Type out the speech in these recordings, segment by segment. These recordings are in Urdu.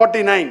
49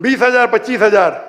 20,000 25,000,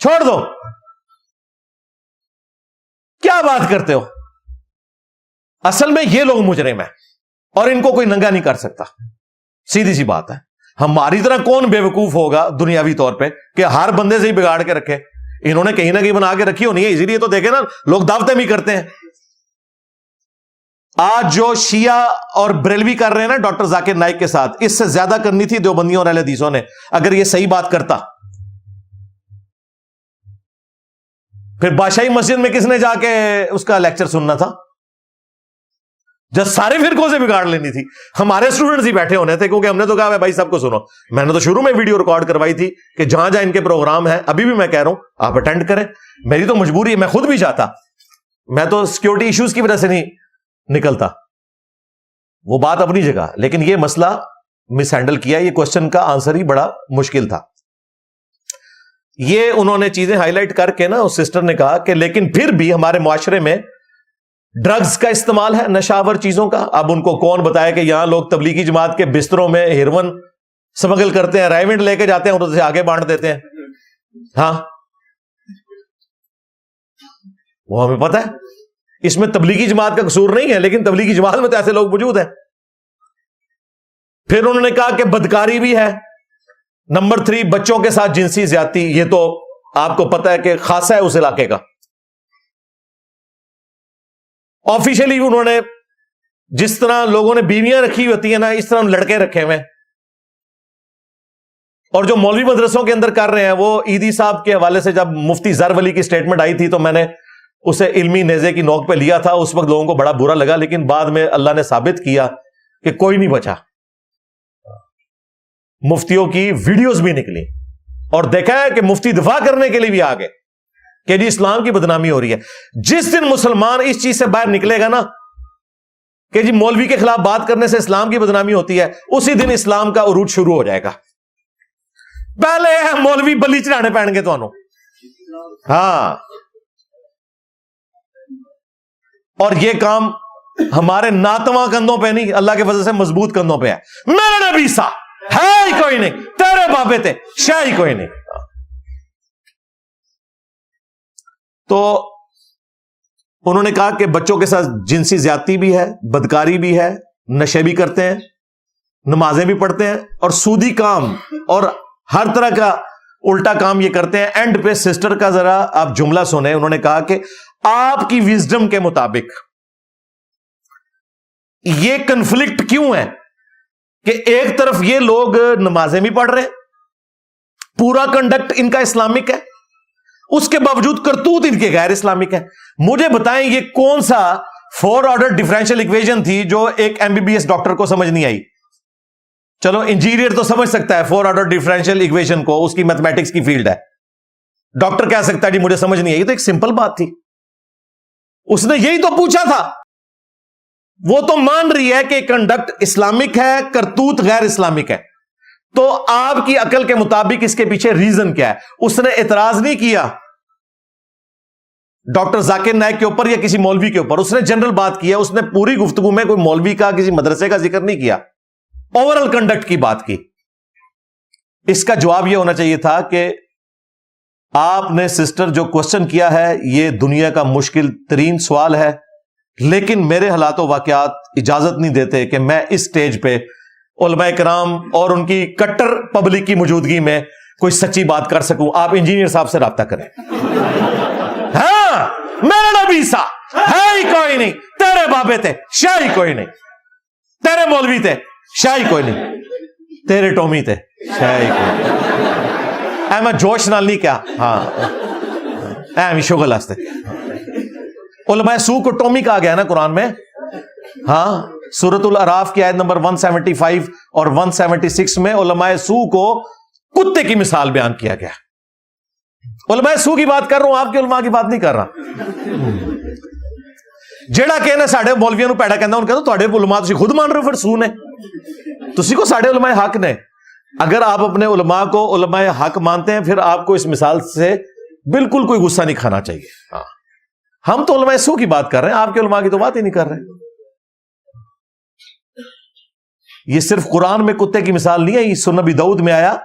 چھوڑ دو. کیا بات کرتے ہو؟ اصل میں یہ لوگ مجرم ہیں اور ان کو کوئی ننگا نہیں کر سکتا. سیدھی سی بات ہے. ہماری طرح کون بے وقوف ہوگا دنیاوی طور پہ کہ ہر بندے سے ہی بگاڑ کے رکھے؟ انہوں نے کہیں نہ کہیں بنا کے رکھی ہونی ہے, اسی لیے تو دیکھیں نا لوگ دعوتیں بھی کرتے ہیں. آج جو شیعہ اور بریلوی کر رہے ہیں نا ڈاکٹر ذاکر نائک کے ساتھ, اس سے زیادہ کرنی تھی دیوبندیوں اور اہل حدیثوں نے اگر یہ صحیح بات کرتا. پھر بادشاہی مسجد میں کس نے جا کے اس کا لیکچر سننا تھا جب سارے فرقوں سے بگاڑ لینی تھی؟ ہمارے اسٹوڈنٹس ہی بیٹھے ہونے تھے, کیونکہ ہم نے تو کہا بھائی سب کو سنو. میں نے تو شروع میں ویڈیو ریکارڈ کروائی تھی کہ جہاں جہاں ان کے پروگرام ہیں, ابھی بھی میں کہہ رہا ہوں آپ اٹینڈ کریں. میری تو مجبوری ہے, میں خود بھی چاہتا, میں تو سیکیورٹی ایشوز کی وجہ سے نہیں نکلتا, وہ بات اپنی جگہ. لیکن یہ مسئلہ مس ہینڈل کیا, یہ کوشچن کا آنسر ہی بڑا مشکل تھا. یہ انہوں نے چیزیں ہائی لائٹ کر کے نا, اس سسٹر نے کہا کہ لیکن پھر بھی ہمارے معاشرے میں ڈرگز کا استعمال ہے, نشاور چیزوں کا. اب ان کو کون بتایا کہ یہاں لوگ تبلیغی جماعت کے بستروں میں ہیروئن سمگل کرتے ہیں, رائمنڈ لے کے جاتے ہیں اور اسے آگے بانٹ دیتے ہیں. ہاں وہ ہمیں پتہ ہے, اس میں تبلیغی جماعت کا قصور نہیں ہے, لیکن تبلیغی جماعت میں تو ایسے لوگ موجود ہیں. پھر انہوں نے کہا کہ بدکاری بھی ہے. نمبر 3, بچوں کے ساتھ جنسی زیادتی, یہ تو آپ کو پتہ ہے کہ خاصا ہے اس علاقے کا. آفیشلی انہوں نے جس طرح لوگوں نے بیویاں رکھی ہوتی ہیں نا, اس طرح لڑکے رکھے ہوئے ہیں. اور جو مولوی مدرسوں کے اندر کر رہے ہیں, وہ عیدی صاحب کے حوالے سے جب مفتی زر ولی کی سٹیٹمنٹ آئی تھی تو میں نے اسے علمی نیزے کی نوک پہ لیا تھا. اس وقت لوگوں کو بڑا برا لگا, لیکن بعد میں اللہ نے ثابت کیا کہ کوئی نہیں بچا. مفتیوں کی ویڈیوز بھی نکلی اور دیکھا ہے کہ مفتی دفاع کرنے کے لیے بھی آگے کہ جی اسلام کی بدنامی ہو رہی ہے. جس دن مسلمان اس چیز سے باہر نکلے گا نا کہ جی مولوی کے خلاف بات کرنے سے اسلام کی بدنامی ہوتی ہے, اسی دن اسلام کا عروج شروع ہو جائے گا. پہلے مولوی بلی چڑھانے پہن گے تو انو. ہاں, اور یہ کام ہمارے ناتواں کندھوں پہ نہیں, اللہ کے فضل سے مضبوط کندھوں پہ ہے. میرے نبی سا ہے ہی کوئی نہیں, تیرے بابے تھے شاہ ہی کوئی نہیں. تو انہوں نے کہا کہ بچوں کے ساتھ جنسی زیادتی بھی ہے, بدکاری بھی ہے, نشے بھی کرتے ہیں, نمازیں بھی پڑھتے ہیں, اور سودی کام اور ہر طرح کا الٹا کام یہ کرتے ہیں. اینڈ پہ سسٹر کا ذرا آپ جملہ سنیں. انہوں نے کہا کہ آپ کی وزڈم کے مطابق یہ کنفلکٹ کیوں ہے کہ ایک طرف یہ لوگ نمازیں بھی پڑھ رہے ہیں, پورا کنڈکٹ ان کا اسلامک ہے, اس کے باوجود کرتوت ان کے غیر اسلامک ہے. مجھے بتائیں یہ کون سا 4 آرڈر ڈفرینشیل ایکویشن تھی جو ایک MBBS ڈاکٹر کو سمجھ نہیں آئی؟ چلو انجینئر تو سمجھ سکتا ہے 4 آرڈر ڈفرینشیل ایکویشن کو, اس کی میتھمیٹکس کی فیلڈ ہے. ڈاکٹر کہہ سکتا ہے جی مجھے سمجھ نہیں آئی, تو ایک سمپل بات تھی. اس نے یہی تو پوچھا تھا. وہ تو مان رہی ہے کہ کنڈکٹ اسلامک ہے, کرتوت غیر اسلامک ہے. تو آپ کی عقل کے مطابق اس کے پیچھے ریزن کیا ہے؟ اس نے اعتراض نہیں کیا ڈاکٹر ذاکر نائک کے اوپر یا کسی مولوی کے اوپر, اس نے جنرل بات کی ہے. اس نے پوری گفتگو میں کوئی مولوی کا, کسی مدرسے کا ذکر نہیں کیا, اوورال کنڈکٹ کی بات کی. اس کا جواب یہ ہونا چاہیے تھا کہ آپ نے سسٹر جو کوشچن کیا ہے یہ دنیا کا مشکل ترین سوال ہے, لیکن میرے حالات و واقعات اجازت نہیں دیتے کہ میں اس سٹیج پہ علماء کرام اور ان کی کٹر پبلک کی موجودگی میں کوئی سچی بات کر سکوں. آپ انجینئر صاحب سے رابطہ کریں. ہاں, میرا نبی سا ہے ہی کوئی نہیں, تیرے بابے تھے شاہ ہی کوئی نہیں, تیرے مولوی تھے شاہ ہی کوئی نہیں, تیرے ٹومی تھے شاہ ہی کوئی نہیں. اے میں جوش نال نہیں کیا, ہاں اے میں شغل ہستے. علماء سو کو ٹومی کہا گیا نا قرآن میں. ہاں, سورۃ الاعراف کی آیت نمبر 175 اور 176 میں علماء سو کو کتے کی مثال بیان کیا گیا. علماء سو کی بات کر رہا ہوں, آپ کے علماء کی بات نہیں کر رہا. جیڑا کہنا ساڑھے مولویوں پیڑا کہنا, ان کہتا تھوڑے علماء تسی خود مان رہے ہو, پھر سو نے تسی کو ساڑھے علماء حق نے. اگر آپ اپنے علماء کو علماء حق مانتے ہیں, پھر آپ کو اس مثال سے بالکل کوئی غصہ نہیں کھانا چاہیے. ہاں, ہم تو علماء سو کی بات کر رہے ہیں, آپ کے علماء کی تو بات ہی نہیں کر رہے. یہ صرف قرآن میں کتے کی مثال نہیں ہے, یہ سنن نبی داؤد میں آیا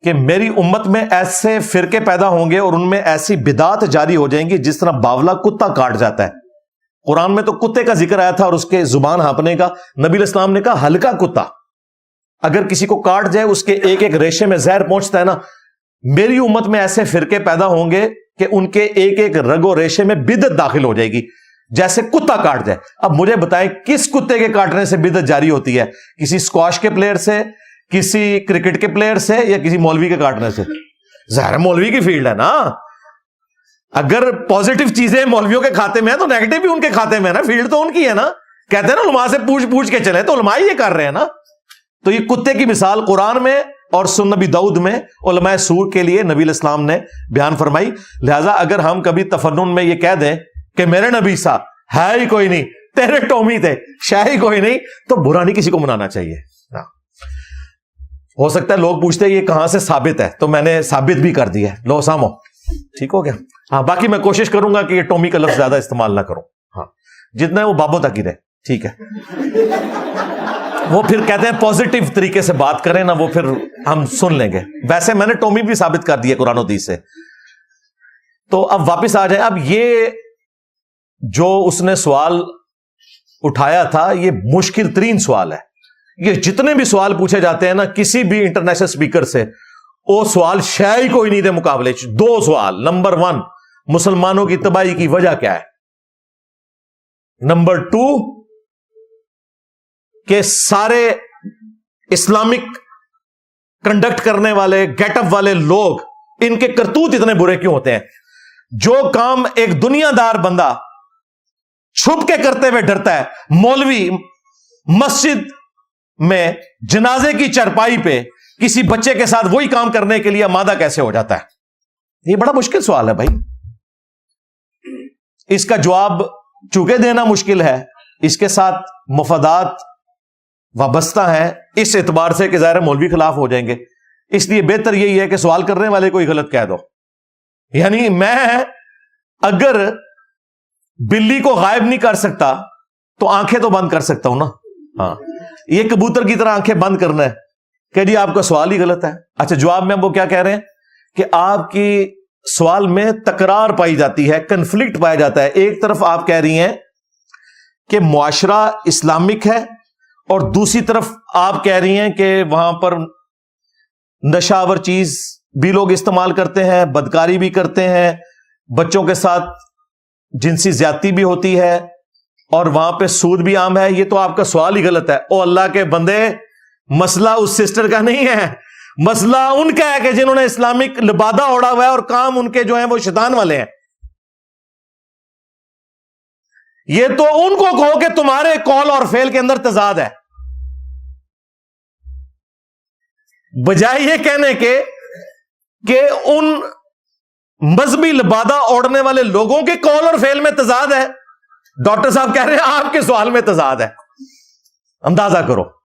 کہ میری امت میں ایسے فرقے پیدا ہوں گے اور ان میں ایسی بدعات جاری ہو جائیں گی جس طرح باولا کتا کاٹ جاتا ہے. قرآن میں تو کتے کا ذکر آیا تھا اور اس کے زبان ہانپنے کا. نبی علیہ السلام نے کہا ہلکا کتا اگر کسی کو کاٹ جائے اس کے ایک ایک ریشے میں زہر پہنچتا ہے نا. میری امت میں ایسے فرقے پیدا ہوں گے کہ ان کے ایک ایک رگ و ریشے میں بدعت داخل ہو جائے گی جیسے کتا کاٹ جائے. اب مجھے بتائیں کس کتے کے کاٹنے سے بدعت جاری ہوتی ہے؟ کسی اسکواش کے پلیئر سے, کسی کرکٹ کے پلیئر سے, یا کسی مولوی کے کاٹنے سے؟ ظاہر مولوی کی فیلڈ ہے نا. اگر پازیٹو چیزیں مولویوں کے کھاتے میں ہیں تو نیگیٹو بھی ان کے کھاتے میں ہے نا. فیلڈ تو ان کی ہے نا. کہتے ہیں نا علماء سے پوچھ پوچھ کے چلے, تو علماء یہ کر رہے ہیں نا. تو یہ کتے کی مثال قرآن میں اور سنن نبی داؤد میں علماء سوء کے لیے نبی علیہ السلام نے بیان فرمائی. لہذا اگر ہم کبھی تفنن میں یہ کہہ دیں کہ میرے نبی سا ہے ہی کوئی نہیں, تیرے ٹومی تھے شاہ ہی کوئی نہیں, تو برا نہیں کسی کو منانا چاہیے. ہو سکتا ہے لوگ پوچھتے ہیں یہ کہاں سے ثابت ہے, تو میں نے ثابت بھی کر دیا ہے. لو سامو, ٹھیک ہو گیا. ہاں باقی میں کوشش کروں گا کہ یہ ٹومی کا لفظ زیادہ استعمال نہ کروں. ہاں جتنا ہے وہ بابوں تک ہی رہے, ٹھیک ہے. وہ پھر کہتے ہیں پازیٹو طریقے سے بات کریں نا, وہ پھر ہم سن لیں گے. ویسے میں نے ٹومی بھی ثابت کر دی ہے قرآن و حدیث سے. تو اب واپس آ جائیں. اب یہ جو اس نے سوال اٹھایا تھا یہ مشکل ترین سوال ہے. یہ جتنے بھی سوال پوچھے جاتے ہیں نا کسی بھی انٹرنیشنل سپیکر سے, وہ سوال شاید ہی کوئی نہیں دے مقابلے. 2 سوال. نمبر 1, مسلمانوں کی تباہی کی وجہ کیا ہے؟ نمبر 2, کہ سارے اسلامک کنڈکٹ کرنے والے گیٹ اپ والے لوگ ان کے کرتوت اتنے برے کیوں ہوتے ہیں؟ جو کام ایک دنیا دار بندہ چھپ کے کرتے ہوئے ڈرتا ہے, مولوی مسجد میں جنازے کی چرپائی پہ کسی بچے کے ساتھ وہی کام کرنے کے لیے آمادہ کیسے ہو جاتا ہے؟ یہ بڑا مشکل سوال ہے بھائی. اس کا جواب چونکہ دینا مشکل ہے, اس کے ساتھ مفادات وابستہ ہیں اس اعتبار سے کہ ظاہر مولوی خلاف ہو جائیں گے. اس لیے بہتر یہی ہے کہ سوال کرنے والے کو ہی غلط کہہ دو. یعنی میں اگر بلی کو غائب نہیں کر سکتا تو آنکھیں تو بند کر سکتا ہوں نا. ہاں یہ کبوتر کی طرح آنکھیں بند کرنا ہے کہ جی آپ کا سوال ہی غلط ہے. اچھا جواب میں وہ کیا کہہ رہے ہیں کہ آپ کی سوال میں تکرار پائی جاتی ہے, کنفلکٹ پایا جاتا ہے. ایک طرف آپ کہہ رہی ہیں کہ معاشرہ اسلامک ہے اور دوسری طرف آپ کہہ رہی ہیں کہ وہاں پر نشہ آور چیز بھی لوگ استعمال کرتے ہیں, بدکاری بھی کرتے ہیں, بچوں کے ساتھ جنسی زیادتی بھی ہوتی ہے اور وہاں پہ سود بھی عام ہے. یہ تو آپ کا سوال ہی غلط ہے. او اللہ کے بندے, مسئلہ اس سسٹر کا نہیں ہے, مسئلہ ان کا ہے کہ جنہوں نے اسلامک لبادہ اوڑا ہوا ہے اور کام ان کے جو ہیں وہ شیطان والے ہیں. یہ تو ان کو کہو کہ تمہارے قول اور فعل کے اندر تضاد ہے, بجائے یہ کہنے کے کہ ان مذہبی لبادہ اوڑھنے والے لوگوں کے قول اور فعل میں تضاد ہے. ڈاکٹر صاحب کہہ رہے ہیں آپ کے سوال میں تضاد ہے. اندازہ کرو.